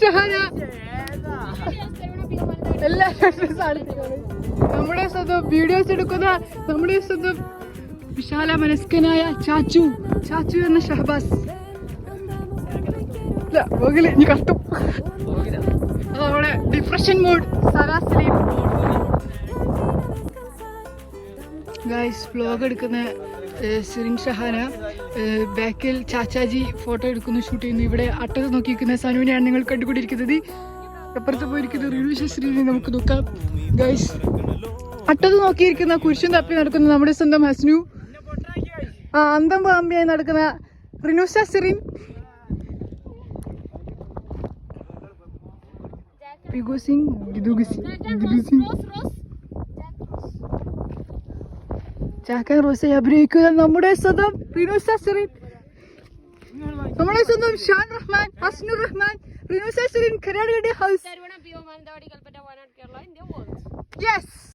ഷഹാന എല്ലാ നമ്മുടെ സ്വന്തം വീഡിയോസ് എടുക്കുന്ന നമ്മുടെ സ്വന്തം വിശാല മനസ്കനായ ചാച്ചു എന്ന ഷഹബാസ് ഇനി കത്തും. അതവിടെ ഡിപ്രഷൻ മൂഡ് സരാസരി ഗൈസ്. വ്ലോഗ് എടുക്കുന്ന സിറിൻ ഷഹാന, ബാക്കിൽ ചാച്ചാജി ഫോട്ടോ എടുക്കുന്നു, ഷൂട്ട് ചെയ്യുന്നു. ഇവിടെ അട്ടത്ത് നോക്കിയിരിക്കുന്ന സനുവിനെയാണ് നിങ്ങൾ കണ്ടുകൊണ്ടിരിക്കുന്നത്. അപ്പുറത്ത് പോയിരിക്കുന്ന റിനുഷ ശ്രീനെ നമുക്ക് നോക്കാം ഗൈസ്. അട്ടത്ത് നോക്കിയിരിക്കുന്ന കുരിശും തപ്പി നടക്കുന്ന നമ്മുടെ സ്വന്തം ഹസ്നു, അന്തം പാമ്പിയായി നടക്കുന്ന റിനുഷ സിറിൻ, പിഗു സിംഗ്, ജാക്കൻ റോസയെ അഭിനയിക്കുന്ന നമ്മുടെ സ്വന്തം റിനുഷ സിറിൻ, നമ്മുടെ സ്വന്തം ഷാൻ റഹ്മാൻ, ഹസ്നുർ റഹ്മാൻ, റിനുഷ സിറിൻ, കരാടയുടെ ഹൗസ്. യെസ്.